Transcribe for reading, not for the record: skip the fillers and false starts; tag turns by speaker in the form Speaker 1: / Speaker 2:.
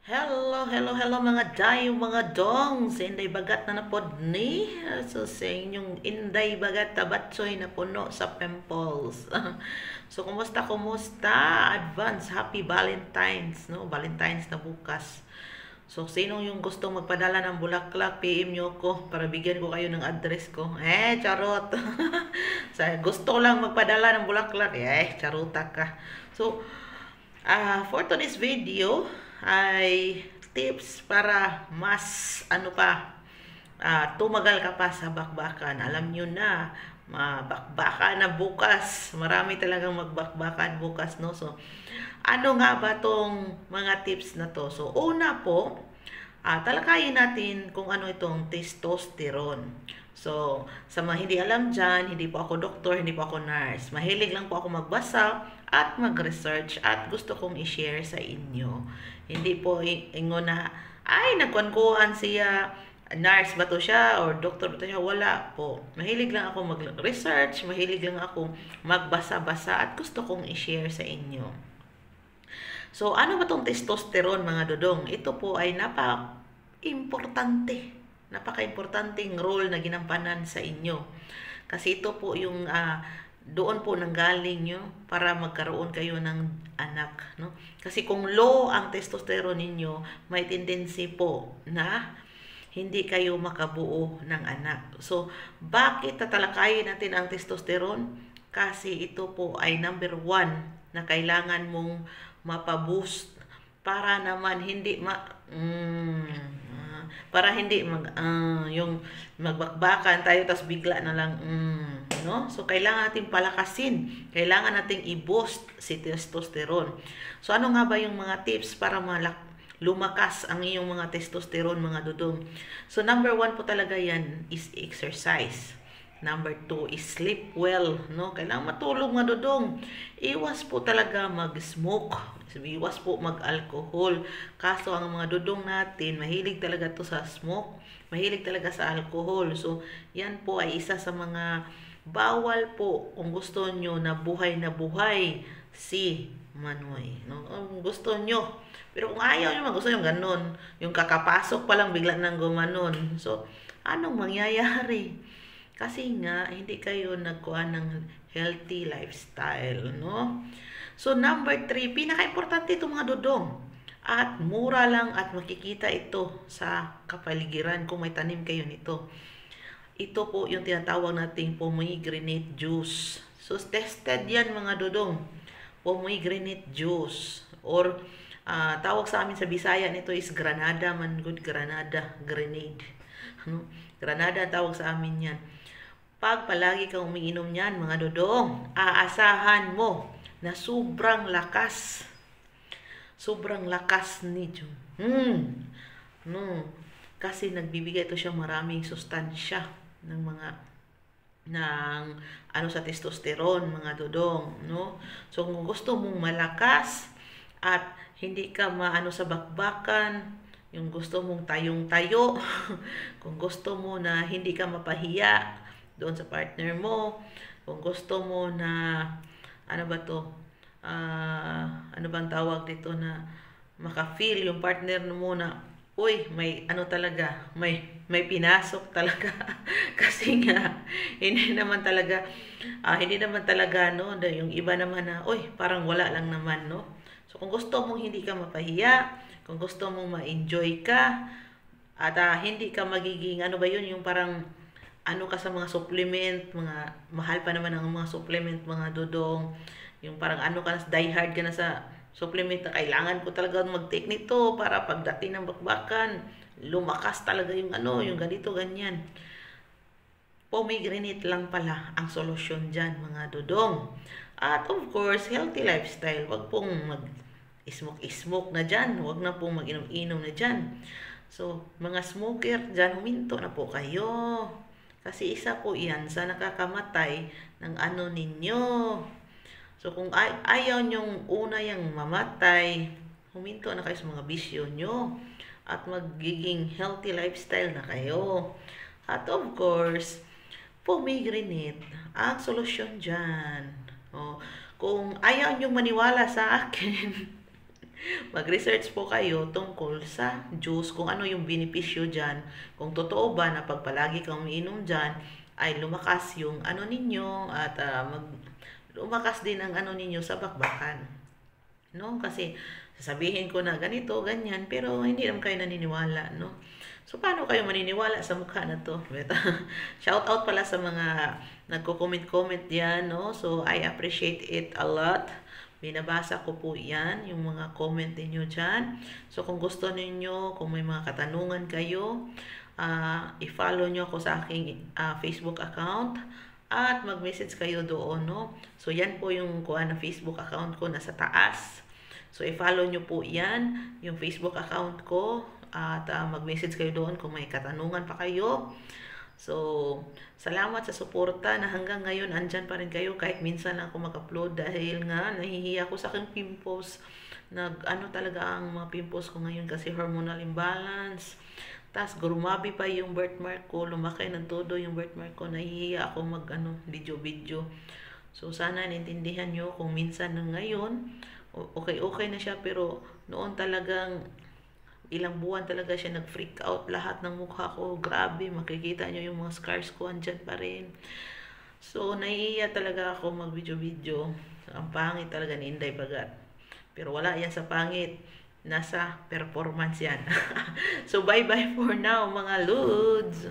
Speaker 1: Hello mga day, mga dong. Sa Inday Bagat na napod ni. So, sa inyong Inday Bagat tabatsoy na puno sa pimples. So, kumusta? Advance, happy Valentine's, no? Valentine's na bukas. So, sinong yung gustong magpadala ng bulaklak, PM nyo ko para bigyan ko kayo ng address ko. Charot. Sa gusto lang magpadala ng bulaklak, charuta ka. So, for today's video ay tips para mas tumagal ka pa sa bakbakan. Alam nyo na, mabakbakan na bukas. Marami talagang magbakbakan bukas, no? So, ano nga ba tong mga tips na to? So, una po, talakayin natin kung ano itong testosterone. So, sa mga hindi alam dyan, hindi po ako doktor, hindi po ako nurse. Mahilig lang po ako magbasa at mag-research at gusto kong i-share sa inyo. Hindi po ingon na, nagkuhan siya, nurse ba to siya or doctor ba to siya? Wala po. Mahilig lang ako mag-research, mahilig lang ako magbasa-basa at gusto kong i-share sa inyo. So, ano ba tong testosterone mga dodong? Ito po ay napaka-importanteng role na ginampanan sa inyo. Kasi ito po yung doon po nanggaling nyo para magkaroon kayo ng anak, no? Kasi kung low ang testosterone ninyo, may tendency po na hindi kayo makabuo ng anak. So, bakit tatalakayin natin ang testosterone? Kasi ito po ay number 1 na kailangan mong mapaboost para naman hindi yung magbakbakan tayo tas bigla na lang no? So kailangan nating palakasin, kailangan nating i-boost si testosterone. So ano nga ba yung mga tips para lumakas ang iyong mga testosterone mga dudong? So number 1 po talaga yan is exercise. Number 2 is sleep well, no? Kailangan matulog mga dudong. Iwas po talaga mag-smoke. Iwas po mag-alcohol. Kaso ang mga dudong natin, mahilig talaga to sa smoke. Mahilig talaga sa alcohol. So, yan po ay isa sa mga bawal po kung gusto nyo na buhay si Manoy. No? Kung gusto nyo. Pero kung ayaw nyo, gusto nyo ganun. Yung kakapasok pa lang bigla nang gumanon. So, anong mangyayari? Kasi nga, hindi kayo nagkuha ng healthy lifestyle, no? So, number 3, pinaka-importante ito mga dodong. At mura lang at makikita ito sa kapaligiran kung may tanim kayo nito. Ito po yung tinatawag nating pomegranate juice. So, tested yan mga dodong. Pomegranate juice. Or, tawag sa amin sa Bisaya nito is granada man good, granada, grenade. Ano? Granada ang tawag sa amin yan. Pag palagi kang umiinom niyan, mga dodong, aasahan mo na sobrang lakas. Sobrang lakas nito. No. Kasi nagbibigay ito siya maraming sustansya ng sa testosterone, mga dodong, no? So kung gusto mong malakas at hindi ka sa bakbakan, yung gusto mong tayong-tayo, kung gusto mo na hindi ka mapahiya doon sa partner mo, kung gusto mo na ano bang tawag dito, na maka-feel yung partner mo na may pinasok talaga. Kasi nga hindi naman talaga no, yung iba naman na parang wala lang naman, no? So kung gusto mong hindi ka mapahiya, kung gusto mong ma-enjoy ka at hindi ka magiging yung parang ka sa mga supplement, mga mahal pa naman ang mga supplement mga dodong, yung parang ka na, die hard ka na sa supplement na kailangan ko talaga mag-take nito para pagdating ng bakbakan, lumakas talaga yung yung ganito, ganyan. Pomegranate lang pala ang solusyon dyan mga dodong. At of course, healthy lifestyle. Wag pong mag-smoke na dyan, wag na pong mag-inom-inom na dyan. So, mga smoker dyan, huminto na po kayo. Kasi isa po yan sa nakakamatay ng ninyo. So, kung ayaw nyong una yung mamatay, huminto na kayo sa mga bisyo nyo. At magiging healthy lifestyle na kayo. At of course, pomegranate ang solusyon dyan. Kung ayaw nyong maniwala sa akin, Mag-research po kayo tungkol sa juice, kung ano yung benepisyo dyan. Kung totoo ba na pag palagi kang umiinom dyan, ay lumakas yung ano ninyo at lumakas din ang ano ninyo sa bakbakan. No? Kasi sasabihin ko na ganito, ganyan, pero hindi naman kayo naniniwala, no? So, paano kayo maniniwala sa mukha na to? Shout out pala sa mga nagko-comment-comment yan, no? So, I appreciate it a lot. Binabasa ko po yan, yung mga comment ninyo dyan. So, kung gusto ninyo, kung may mga katanungan kayo, i-follow nyo ako sa aking Facebook account at mag-message kayo doon, no? So, yan po yung kuha na Facebook account ko, nasa taas. So, i-follow nyo po yan, yung Facebook account ko, at mag-message kayo doon kung may katanungan pa kayo. So, salamat sa suporta na hanggang ngayon andyan pa rin kayo kahit minsan lang ako mag-upload dahil nga nahihiya ako sa aking pimples. Ano talaga ang mga pimples ko ngayon kasi hormonal imbalance. Tapos grumabi pa yung birthmark ko, lumaki ng todo yung birthmark ko, nahihiya ako video-video. So, sana naintindihan nyo kung minsan na ngayon, okay na siya pero noon talagang ilang buwan talaga siya nag-freak out lahat ng mukha ko. Grabe, makikita nyo yung mga scars ko, andyan pa rin. So, naiiya talaga ako mag-video-video. Ang pangit talaga ni Inday Bagat. Pero wala yan sa pangit. Nasa performance yan. So, bye-bye for now, mga lods.